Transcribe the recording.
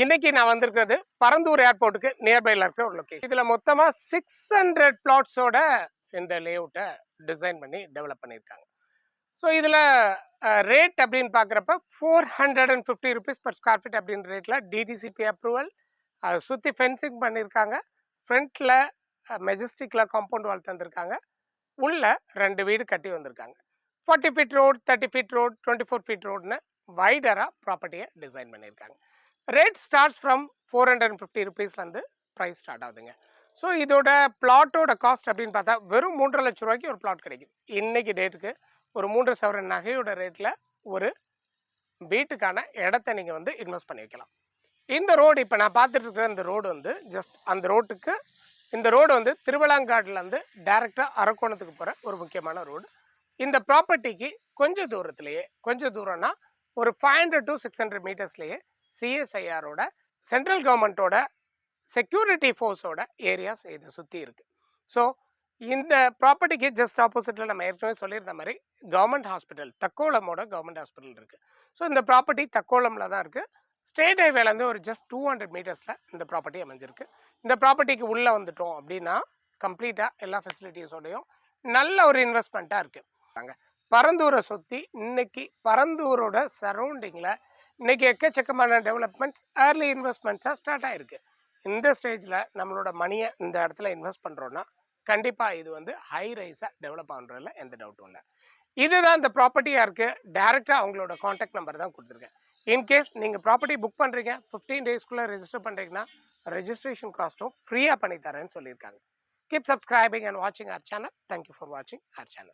இன்னைக்கு நான் வந்திருக்கிறது பரந்தூர் ஏர்போர்ட்டுக்கு நியர்பைல இருக்கிற ஒரு லொகேஷன். இதுல மொத்தமா 600 பிளாட்ஸோட இந்த லேஅவுட்டை டிசைன் பண்ணி டெவலப் பண்ணியிருக்காங்க. ஸோ இதில் ரேட் அப்படின்னு பார்க்குறப்ப 450 ருபீஸ் பர் ஸ்கொயர் ஃபீட் அப்படின்ற ரேட்டில் டிடிசிபி அப்ரூவல், அதை சுற்றி ஃபென்சிங் பண்ணியிருக்காங்க. ஃப்ரண்ட்டில் மெஜஸ்டிக்கில் காம்பவுண்ட் வால் தந்திருக்காங்க. உள்ள 2 வீடு கட்டி வந்திருக்காங்க. 40 feet road, 30 feet road, 24 feet ரோட்னு வைடராக ப்ராப்பர்ட்டியை டிசைன் பண்ணியிருக்காங்க. ரேட் ஸ்டார்ட்ஸ் ஃப்ரம் 450 ருபீஸ்லேருந்து ப்ரைஸ் ஸ்டார்ட் ஆகுதுங்க. ஸோ இதோட பிளாட்டோட காஸ்ட் அப்படின்னு பார்த்தா வெறும் 3.5 லட்ச ரூபாய்க்கு ஒரு பிளாட் கிடைக்குது. இன்னைக்கு டேட்டுக்கு ஒரு 3 சவரன் நகையோட ரேட்டில் ஒரு வீட்டுக்கான இடத்த நீங்கள் வந்து இன்வெஸ்ட் பண்ணி வைக்கலாம். இந்த ரோடு இப்போ நான் பார்த்துட்டு இருக்கிற இந்த ரோடு வந்து ஜஸ்ட் அந்த ரோட்டுக்கு இந்த ரோடு வந்து திருவள்ளாங்காடுலேருந்து டைரெக்டாக அரக்கோணத்துக்கு போகிற ஒரு முக்கியமான ரோடு. இந்த ப்ராப்பர்ட்டிக்கு கொஞ்சம் தூரம்னா ஒரு 500 to 600 மீட்டர்ஸ்லேயே சிஎஸ்ஐஆரோட சென்ட்ரல் கவர்மெண்ட்டோட செக்யூரிட்டி ஃபோர்ஸோட ஏரியாஸ் இதை சுற்றி இருக்குது. ஸோ இந்த ப்ராப்பர்ட்டிக்கு ஜஸ்ட் ஆப்போசிட்டில் நம்ம ஏற்கனவே சொல்லியிருந்த மாதிரி கவர்மெண்ட் ஹாஸ்பிட்டல், தக்கோலமோட கவர்மெண்ட் ஹாஸ்பிட்டல் இருக்குது. ஸோ இந்த ப்ராப்பர்ட்டி தக்கோலமில் தான் இருக்குது. ஸ்டேட் ஹைவேலேருந்து ஒரு ஜஸ்ட் 200 மீட்டர்ஸில் இந்த ப்ராப்பர்ட்டி அமைஞ்சிருக்கு. இந்த ப்ராப்பர்ட்டிக்கு உள்ளே வந்துட்டோம் அப்படின்னா கம்ப்ளீட்டாக எல்லா ஃபெசிலிட்டிஸோடையும் நல்ல ஒரு இன்வெஸ்ட்மெண்ட்டாக இருக்குது. பரந்தூரை சுற்றி இன்னைக்கு பரந்தூரோட சரௌண்டிங்கில் இன்னைக்கு எக்கச்சக்கமான டெவலப்மெண்ட்ஸ், ஏர்லி இன்வெஸ்ட்மெண்ட்ஸாக ஸ்டார்ட் ஆகிருக்கு. இந்த ஸ்டேஜில் நம்மளோட மணியை இந்த இடத்துல இன்வெஸ்ட் பண்ணுறோன்னா கண்டிப்பாக இது வந்து ஹை ரைஸாக டெவலப் ஆகுறதுல எந்த டவுட்டும் இல்லை. இதுதான் இந்த ப்ராப்பர்ட்டியாக இருக்குது. டேரெக்டாக அவங்களோட காண்டாக்ட் நம்பர் தான் கொடுத்துருக்கேன். இன்கேஸ் நீங்கள் ப்ராப்பர்ட்டி புக் பண்ணுறீங்க, 15 டேஸ்க்குள்ளே ரெஜிஸ்டர் பண்ணுறீங்கன்னா ரெஜிஸ்ட்ரேஷன் காஸ்ட்டும் ஃப்ரீயாக பண்ணி தரேன்னு சொல்லியிருக்காங்க. கீப் சப்ஸ்கிரைபிங் அண்ட் வாட்சிங் அவர் சேனல். தேங்க்யூ ஃபார் வாட்சிங் அவர் சேனல்.